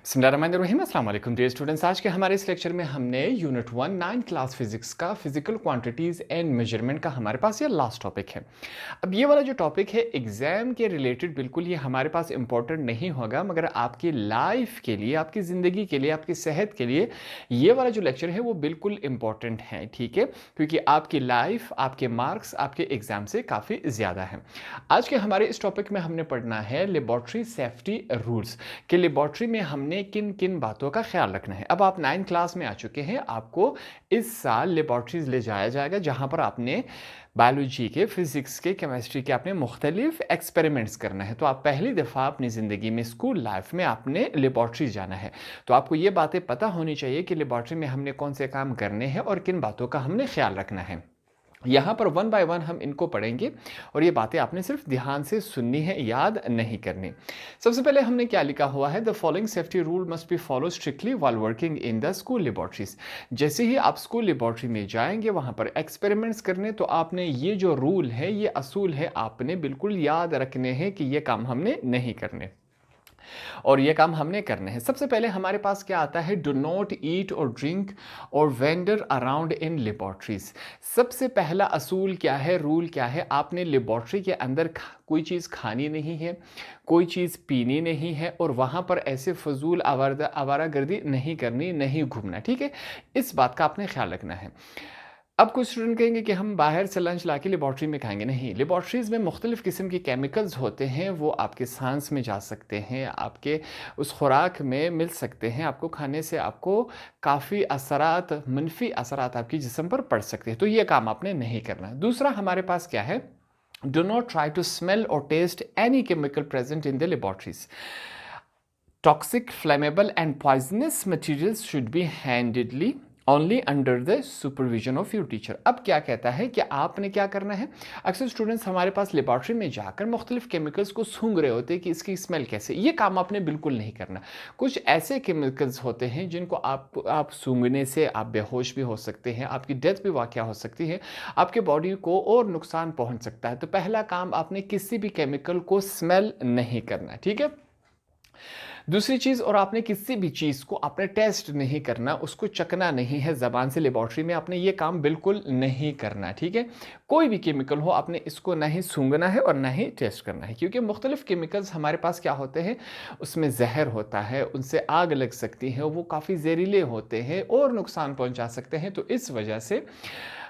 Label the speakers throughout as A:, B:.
A: बिस्मिल्लाहिर्रहमानिर्रहीम अस्सलाम वालेकुम डियर स्टूडेंट्स। आज के हमारे इस लेक्चर में हमने यूनिट 1 9 क्लास फिजिक्स का फिजिकल क्वांटिटीज एंड मेजरमेंट का हमारे पास ये लास्ट टॉपिक है। अब ये वाला जो टॉपिक है एग्जाम के रिलेटेड बिल्कुल ये हमारे पास इंपॉर्टेंट नहीं होगा, मगर आपकी लाइफ के लिए, आपकी ज़िंदगी के लिए, आपकी सेहत के लिए ये वाला जो लेक्चर है वो बिल्कुल इंपॉर्टेंट है, ठीक है, क्योंकि आपकी लाइफ, आपके मार्क्स आपके एग्जाम से काफ़ी ज़्यादा है। आज के हमारे इस टॉपिक में हमने पढ़ना है लेबॉर्ट्री सेफ्टी रूल्स कि लेबॉर्ट्री में हमने किन किन बातों का ख्याल रखना है। अब आप 9 क्लास में आ चुके हैं, आपको इस साल लेबॉर्ट्रीज ले जाया जाएगा जहां पर आपने बायोलॉजी के, फिजिक्स के, केमिस्ट्री के आपने मुख्तलिफ एक्सपेरिमेंट्स करना है। तो आप पहली दफ़ा अपनी ज़िंदगी में स्कूल लाइफ में आपने लेबॉर्ट्री जाना है, तो आपको ये बातें पता होनी चाहिए कि लेबॉर्ट्री में हमने कौन से काम करने हैं और किन बातों का हमने ख्याल रखना है। यहाँ पर वन बाय वन हम इनको पढ़ेंगे और ये बातें आपने सिर्फ ध्यान से सुननी है, याद नहीं करनी। सबसे पहले हमने क्या लिखा हुआ है, the following safety rule must be follow strictly while working in the school laboratories. जैसे ही आप स्कूल लेबॉर्ट्री में जाएंगे वहाँ पर एक्सपेरिमेंट्स करने, तो आपने ये जो रूल है, ये असूल है, आपने बिल्कुल याद रखने हैं कि ये काम हमने नहीं करने और ये काम हमने करने हैं। सबसे पहले हमारे पास क्या आता है, डू नॉट ईट और ड्रिंक और वेंडर अराउंड इन लेबॉर्ट्रीज। सबसे पहला असूल क्या है, रूल क्या है, आपने लेबॉर्ट्री के अंदर कोई चीज़ खानी नहीं है, कोई चीज़ पीनी नहीं है और वहाँ पर ऐसे फजूल आवारागर्दी नहीं करनी, नहीं घूमना, ठीक है। इस बात का आपने ख्याल रखना है। अब कुछ स्टूडेंट कहेंगे कि हम बाहर से लंच ला के लेबॉर्ट्री में खाएंगे। नहीं, लेबॉर्ट्रीज़ में मुख्तलिफ़ किस्म के केमिकल्स होते हैं, वो आपके सांस में जा सकते हैं, आपके उस खुराक में मिल सकते हैं, आपको खाने से आपको काफ़ी असरात, मनफी असरात आपकी जिस्म पर पड़ सकते हैं, तो ये काम आपने नहीं करना। दूसरा हमारे पास क्या है, do not try to smell और taste any chemical present in the laboratories. Toxic, flammable and poisonous materials should be handled only under the supervision of your teacher. अब क्या कहता है कि आपने क्या करना है, अक्सर स्टूडेंट्स हमारे पास लेबॉर्ट्री में जाकर मुख्तलिफ केमिकल्स को सूंघ रहे होते हैं कि इसकी स्मेल कैसे, ये काम आपने बिल्कुल नहीं करना। कुछ ऐसे केमिकल्स होते हैं जिनको आप सूंघने से आप बेहोश भी हो सकते हैं, आपकी डेथ भी वाक़या हो सकती है, आपके बॉडी को और नुकसान पहुंच सकता है। तो पहला काम, आपने किसी भी केमिकल को स्मेल नहीं करना, ठीक है। दूसरी चीज़, और आपने किसी भी चीज़ को आपने टेस्ट नहीं करना, उसको चखना नहीं है ज़बान से। लेबॉर्ट्री में आपने ये काम बिल्कुल नहीं करना, ठीक है। कोई भी केमिकल हो, आपने इसको ना ही सूंघना है और ना ही टेस्ट करना है, क्योंकि मुख्तलिफ केमिकल्स हमारे पास क्या होते हैं, उसमें जहर होता है, उनसे आग लग सकती है, वो काफ़ी जहरीले होते हैं और नुकसान पहुँचा सकते हैं। तो इस वजह से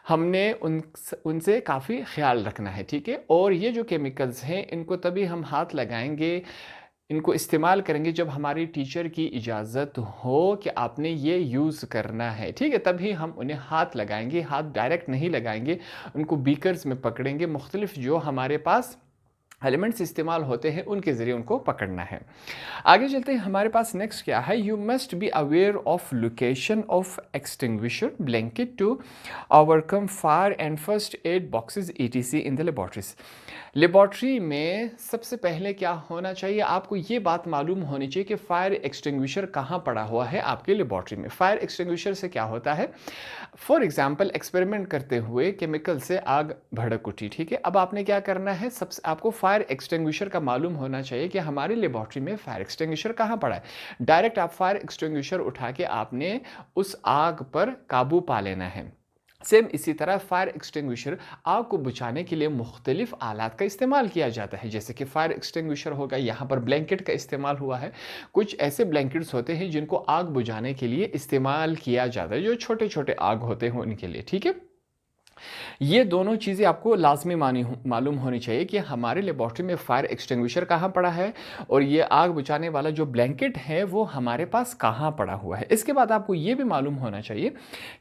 A: हमने उनसे काफ़ी ख्याल रखना है, ठीक है। और ये जो केमिकल्स हैं, इनको तभी हम हाथ लगाएंगे, इनको इस्तेमाल करेंगे जब हमारी टीचर की इजाज़त हो कि आपने ये यूज़ करना है, ठीक है, तभी हम उन्हें हाथ लगाएंगे। हाथ डायरेक्ट नहीं लगाएंगे, उनको बीकर्स में पकड़ेंगे, मुख्तलिफ जो हमारे पास एलिमेंट्स इस्तेमाल होते हैं उनके ज़रिए उनको पकड़ना है। आगे चलते हैं, हमारे पास नेक्स्ट क्या है, you must be aware of location of extinguisher, blanket to overcome fire and first aid boxes ETC in the laboratories. Laboratory में सबसे पहले क्या होना चाहिए, आपको ये बात मालूम होनी चाहिए कि फायर एक्सटिंग्विशर कहाँ पड़ा हुआ है आपके लेबॉर्ट्री में। फायर एक्सटिंग्विशर से क्या होता है, फॉर एग्जाम्पल एक्सपेरिमेंट करते हुए केमिकल से आग भड़क उठी, ठीक है। अब आपने क्या करना है, सबसे आपको फायर एक्सटिंग्विशर का मालूम होना चाहिए कि हमारी लेबॉर्ट्री में फायर एक्सटिंग्विशर कहाँ पड़ा है। डायरेक्ट आप फायर एक्सटिंग्विशर उठा के आपने उस आग पर काबू पा लेना है। सेम इसी तरह फायर एक्सटिंग्विशर आग को बुझाने के लिए मुख्तलिफ आलात का इस्तेमाल किया जाता है, जैसे कि फायर एक्सटिंग्विशर होगा, यहाँ पर ब्लैंकेट का इस्तेमाल हुआ है। कुछ ऐसे ब्लैंकेट्स होते हैं जिनको आग बुझाने के लिए इस्तेमाल किया जाता है, जो छोटे छोटे आग होते हैं उनके लिए, ठीक है। ये दोनों चीज़ें आपको लाजमी मालूम होनी चाहिए कि हमारे लेबॉर्ट्री में फायर एक्सटिंग्विशर कहाँ पड़ा है और ये आग बुझाने वाला जो ब्लैंकेट है वो हमारे पास कहाँ पड़ा हुआ है। इसके बाद आपको ये भी मालूम होना चाहिए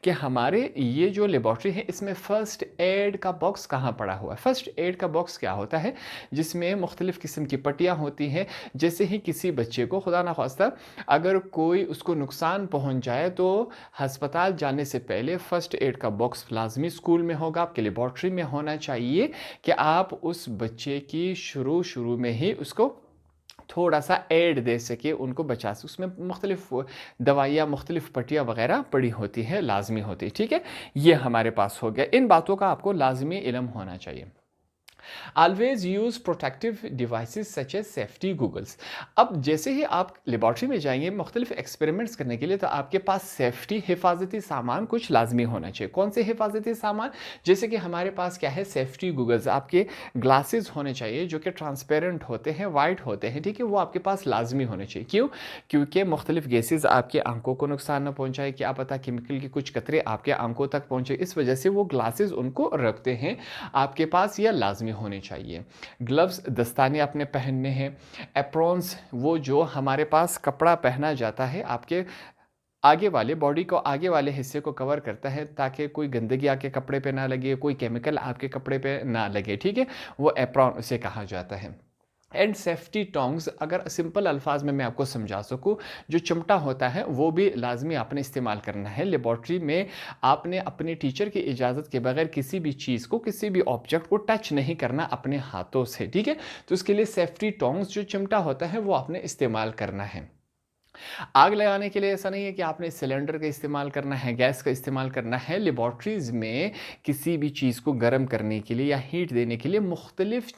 A: कि हमारे ये जो लेबॉर्ट्री है इसमें फ़र्स्ट एड का बॉक्स कहाँ पड़ा हुआ है। फ़र्स्ट एड का बॉक्स क्या होता है, जिसमें मुख्तलिफ़ किस्म की पट्टियाँ होती हैं। जैसे ही किसी बच्चे को खुदा ना खास्ता अगर कोई उसको नुकसान पहुँच जाए, तो हस्पताल जाने से पहले फ़र्स्ट एड का बॉक्स लाजमी स्कूल में होगा, आपके लेबॉर्ट्री में होना चाहिए कि आप उस बच्चे की शुरू में ही उसको थोड़ा सा एड दे सके, उनको बचा सके। उसमें मुख्तलिफ दवाइयाँ, मुख्तलिफ पट्टियाँ वगैरह पड़ी होती है, लाजमी होती है, ठीक है। ये हमारे पास हो गया। इन बातों का आपको लाजमी इल्म होना चाहिए। Always use protective devices such as safety goggles. अब जैसे ही आप लेबॉर्ट्री में जाएंगे मुख्तलिफ एक्सपेरिमेंट्स करने के लिए, तो आपके पास सेफ्टी हिफाजती सामान कुछ लाजमी होना चाहिए। कौन से हिफाजती सामान? जैसे कि हमारे पास क्या है, सेफ्टी गूगल्स, आपके ग्लासेस होने चाहिए जो कि ट्रांसपेरेंट होते हैं, वाइट होते हैं, ठीक है, वो आपके पास लाजमी होने चाहिए। क्यों? क्योंकि मुख्तलिफ गैसेज आपके आंखों को नुकसान न पहुंचाए, क्या पता केमिकल के कुछ कतरे आपके आंखों तक पहुंचे, इस वजह से वो ग्लासेस उनको रखते हैं आपके पास, या लाजमी होने चाहिए। ग्लव्स, दस्ताने आपने पहनने हैं। एप्रॉन्स, वो जो हमारे पास कपड़ा पहना जाता है आपके आगे वाले बॉडी को, आगे वाले हिस्से को कवर करता है ताकि कोई गंदगी आपके कपड़े पे ना लगे, कोई केमिकल आपके कपड़े पे ना लगे, ठीक है, वो एप्रॉन उसे कहा जाता है। एंड सेफ्टी टोंग्स, अगर सिंपल अल्फाज में मैं आपको समझा सकूं, जो चिमटा होता है वो भी लाजमी आपने इस्तेमाल करना है। लेबॉर्ट्री में आपने अपने टीचर की इजाज़त के बगैर किसी भी चीज़ को, किसी भी ऑब्जेक्ट को टच नहीं करना अपने हाथों से, ठीक है। तो इसके लिए सेफ्टी टोंग्स, जो चिमटा होता है, वो आपने इस्तेमाल करना है। आग लगाने के लिए ऐसा नहीं है कि आपने सिलेंडर का इस्तेमाल करना है, गैस का इस्तेमाल करना है। लेबॉर्ट्रीज़ में किसी भी चीज़ को गर्म करने के लिए या हीट देने के लिए मुख्तलिफ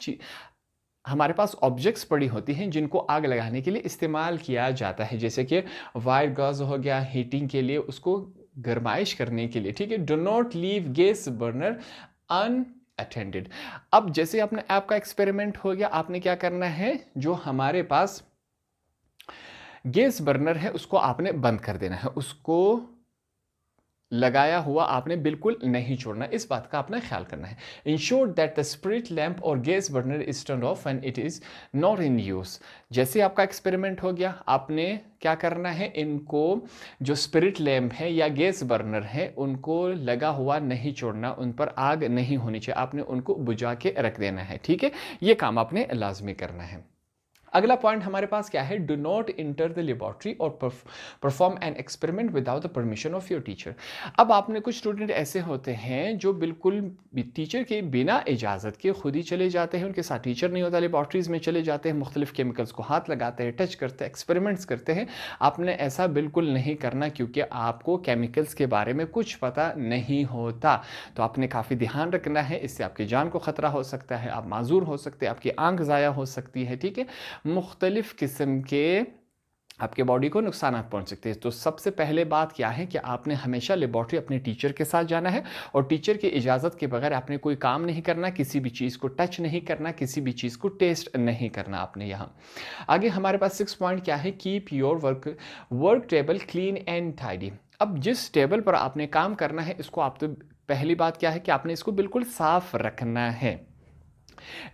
A: हमारे पास ऑब्जेक्ट्स पड़ी होती हैं जिनको आग लगाने के लिए इस्तेमाल किया जाता है, जैसे कि वायर गैस हो गया हीटिंग के लिए, उसको गर्माइश करने के लिए, ठीक है। Do not leave gas burner unattended. अब जैसे अपने ऐप का एक्सपेरिमेंट हो गया, आपने क्या करना है, जो हमारे पास गैस बर्नर है उसको आपने बंद कर देना है, उसको लगाया हुआ आपने बिल्कुल नहीं छोड़ना, इस बात का आपने ख्याल करना है। Ensure that the spirit lamp और gas burner is turn off when it is not in use. जैसे आपका एक्सपेरिमेंट हो गया, आपने क्या करना है, इनको जो स्पिरिट लैम्प है या गैस बर्नर है उनको लगा हुआ नहीं छोड़ना, उन पर आग नहीं होनी चाहिए, आपने उनको बुझा के रख देना है, ठीक है। ये काम आपने लाजमी करना है। अगला पॉइंट हमारे पास क्या है, do not enter the laboratory और perform an experiment without the permission of your teacher. अब आपने कुछ स्टूडेंट ऐसे होते हैं जो बिल्कुल टीचर के बिना इजाज़त के खुद ही चले जाते हैं, उनके साथ टीचर नहीं होता, लेबॉर्ट्रीज़ में चले जाते हैं, मुख्तलिफ केमिकल्स को हाथ लगाते हैं, टच करते हैं, एक्सपेरिमेंट्स करते हैं। आपने ऐसा बिल्कुल नहीं करना, क्योंकि आपको केमिकल्स के बारे में कुछ पता नहीं होता। तो आपने काफ़ी ध्यान रखना है, इससे आपकी जान को ख़तरा हो सकता है, आप माजूर हो सकते हैं, आपकी आंख ज़ाया हो सकती है, ठीक है। मुख्तलिफ किस्म के आपके बॉडी को नुकसान पहुंच सकते हैं। तो सबसे पहले बात क्या है कि आपने हमेशा लेबॉर्ट्री अपने टीचर के साथ जाना है, और टीचर की इजाज़त के बगैर आपने कोई काम नहीं करना, किसी भी चीज़ को टच नहीं करना, किसी भी चीज़ को टेस्ट नहीं करना आपने। यहाँ आगे हमारे पास 6 पॉइंट क्या है, keep your work table clean and tidy. अब जिस टेबल पर आपने काम करना है, इसको आप, तो पहली बात क्या है कि आपने इसको बिल्कुल साफ रखना है।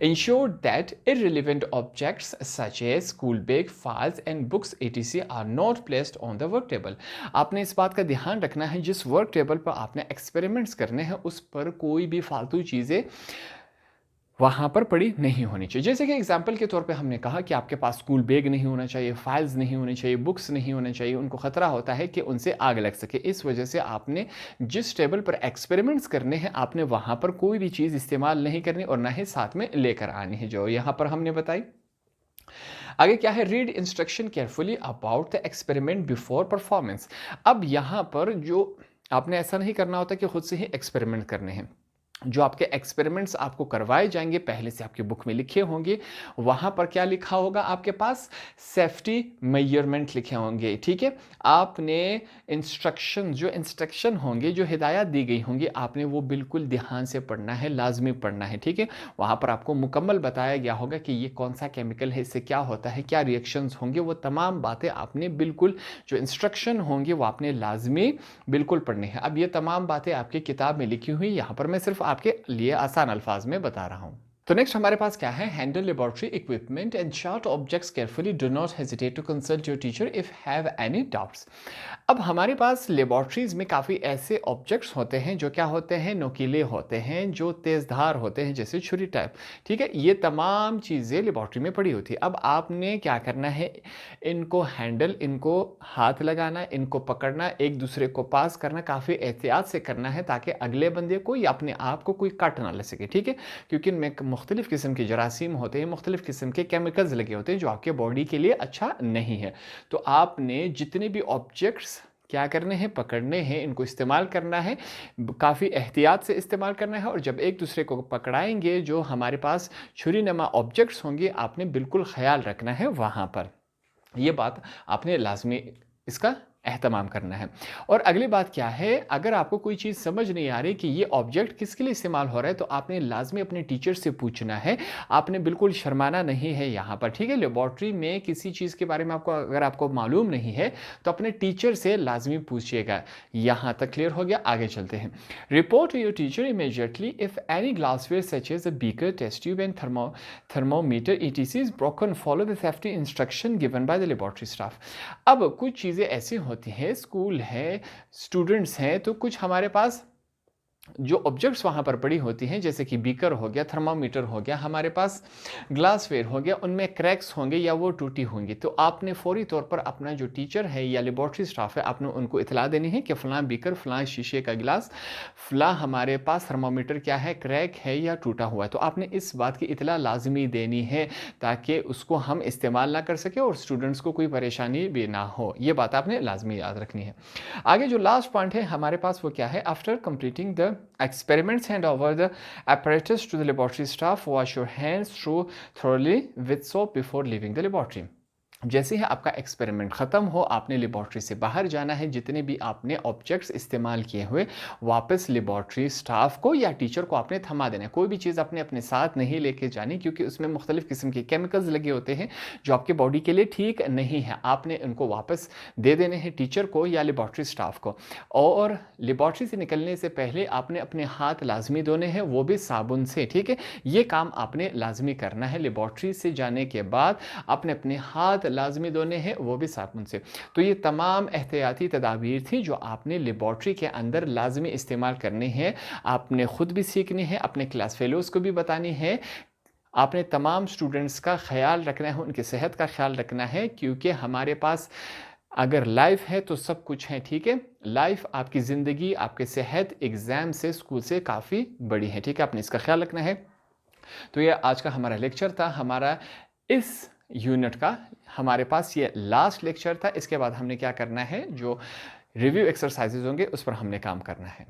A: Ensure that irrelevant objects such as school bag, files and books etc. are not placed on the work table. आपने इस बात का ध्यान रखना है, जिस वर्क टेबल पर आपने एक्सपेरिमेंट्स करने हैं उस पर कोई भी फालतू चीज़ें वहाँ पर पड़ी नहीं होनी चाहिए। जैसे कि एग्जाम्पल के तौर पे हमने कहा कि आपके पास स्कूल बैग नहीं होना चाहिए, फाइल्स नहीं होनी चाहिए, बुक्स नहीं होने चाहिए, उनको ख़तरा होता है कि उनसे आग लग सके। इस वजह से आपने जिस टेबल पर एक्सपेरिमेंट्स करने हैं, आपने वहाँ पर कोई भी चीज़ इस्तेमाल नहीं करनी और ना ही साथ में लेकर आनी है, जो यहाँ पर हमने बताई। आगे क्या है, read instruction carefully about the experiment before performance. अब यहाँ पर जो आपने ऐसा नहीं करना होता कि खुद से ही एक्सपेरिमेंट करने हैं, जो आपके एक्सपेरिमेंट्स आपको करवाए जाएंगे पहले से आपकी बुक में लिखे होंगे, वहाँ पर क्या लिखा होगा, आपके पास सेफ्टी मेजरमेंट लिखे होंगे, ठीक है। आपने इंस्ट्रक्शन होंगे, जो हिदायत दी गई होंगी, आपने वो बिल्कुल ध्यान से पढ़ना है, लाजमी पढ़ना है, ठीक है। वहाँ पर आपको मुकम्मल बताया गया होगा कि ये कौन सा केमिकल है, इससे क्या होता है, क्या रिएक्शंस होंगे, वो तमाम बातें आपने बिल्कुल, जो इंस्ट्रक्शन होंगे वो आपने लाजमी बिल्कुल पढ़नी है। अब ये तमाम बातें आपकी किताब में लिखी हुई, यहाँ पर मैं सिर्फ आपके लिए आसान अल्फाज में बता रहा हूं। तो नेक्स्ट हमारे पास क्या है, handle laboratory equipment and sharp objects carefully, do not hesitate to consult your teacher if have any doubts. अब हमारे पास लेबॉर्ट्रीज में काफ़ी ऐसे ऑब्जेक्ट्स होते हैं जो क्या होते हैं, नुकीले होते हैं, जो तेज़धार होते हैं, जैसे छुरी टाइप, ठीक है। ये तमाम चीज़ें लेबॉर्ट्री में पड़ी होती है। अब आपने क्या करना है, इनको हैंडल, इनको हाथ लगाना, इनको पकड़ना, एक दूसरे को पास करना, काफ़ी एहतियात से करना है ताकि अगले बंदे को या अपने आप को कोई काट ना ले सके, ठीक है। क्योंकि इनमें मुख्तलिफ किस्म के जरासीम होते हैं, मुख्तलिफ किस्म के केमिकल्स लगे होते हैं जो आपके बॉडी के लिए अच्छा नहीं है। तो आपने जितने भी ऑब्जेक्ट्स क्या करने हैं, पकड़ने हैं, इनको इस्तेमाल करना है, काफ़ी एहतियात से इस्तेमाल करना है। और जब एक दूसरे को पकड़ाएंगे, जो हमारे पास छुरी-नुमा ऑब्जेक्ट्स होंगे, आपने बिल्कुल ख़्याल रखना है वहाँ पर। ये बात आपने लाज़मी इसका एहतमाम करना है। और अगली बात क्या है, अगर आपको कोई चीज़ समझ नहीं आ रही कि ये ऑब्जेक्ट किसके लिए इस्तेमाल हो रहा है, तो आपने लाज़मी अपने टीचर से पूछना है। आपने बिल्कुल शर्माना नहीं है यहाँ पर, ठीक है? लैबोरेटरी में किसी चीज़ के बारे में आपको मालूम नहीं है, तो अपने टीचर से लाज़मी पूछिएगा। यहाँ तक क्लियर हो गया? आगे चलते हैं। Report to your teacher immediately if any glassware such as a beaker, test tube and thermometer ETC is broken, follow the safety instruction given by the laboratory staff. अब कुछ चीज़ें ऐसी होती हैं, स्कूल है, स्टूडेंट्स हैं, तो कुछ हमारे पास जो ऑब्जेक्ट्स वहाँ पर पड़ी होती हैं, जैसे कि बीकर हो गया, थर्मामीटर हो गया, हमारे पास ग्लासवेयर हो गया, उनमें क्रैक्स होंगे या वो टूटी होंगी। तो आपने फ़ौरी तौर पर अपना जो टीचर है या लेबॉरेटरी स्टाफ है, आपने उनको इत्तला देनी है कि फ़लाँ बीकर, फ़लाँ शीशे का गिलास, फ़लाँ हमारे पास थर्मामीटर क्या है, क्रैक है या टूटा हुआ है। तो आपने इस बात की इत्तला लाज़मी देनी है, ताकि उसको हम इस्तेमाल ना कर सकें और स्टूडेंट्स को कोई परेशानी भी ना हो। ये बात आपने लाज़मी याद रखनी है। आगे जो लास्ट पॉइंट है हमारे पास, वो क्या है, after completing the experiments, hand over the apparatus to the laboratory staff, wash your hands thoroughly with soap before leaving the laboratory। जैसे ही आपका एक्सपेरिमेंट ख़त्म हो, आपने लेबॉरेटरी से बाहर जाना है, जितने भी आपने ऑब्जेक्ट्स इस्तेमाल किए हुए वापस लेबॉरेटरी स्टाफ को या टीचर को आपने थमा देना है। कोई भी चीज़ आपने अपने साथ नहीं लेके जानी, क्योंकि उसमें मुख्तलिफ़ किस्म के केमिकल्स लगे होते हैं जो आपके बॉडी के लिए ठीक नहीं है। आपने उनको वापस दे देने हैं टीचर को या लेबॉरेटरी स्टाफ को। और लेबॉरेटरी से निकलने से पहले आपने अपने हाथ लाजमी धोने हैं, वो भी साबुन से, ठीक है? ये काम आपने लाजमी करना है। लेबॉरेटरी से जाने के बाद आपने अपने हाथ लाजमी धोने हैं, वो भी साबुन से। तो ये तमाम एहतियाती तदाबीर थी जो आपने लेबॉरेटरी के अंदर लाजमी इस्तेमाल करने हैं। आपने ख़ुद भी सीखनी है, अपने क्लास फेलोज़ को भी बतानी है। आपने तमाम स्टूडेंट्स का ख्याल रखना है, उनकी सेहत का ख्याल रखना है, क्योंकि हमारे पास अगर लाइफ है तो सब कुछ है, ठीक है? लाइफ, आपकी ज़िंदगी, आपकी सेहत एग्ज़ाम से, स्कूल से काफ़ी बड़ी है, ठीक है? आपने इसका ख्याल रखना है। तो ये आज का हमारा लेक्चर था, हमारा इस यूनिट का हमारे पास ये लास्ट लेक्चर था। इसके बाद हमने क्या करना है, जो रिव्यू एक्सरसाइजेज होंगे उस पर हमने काम करना है।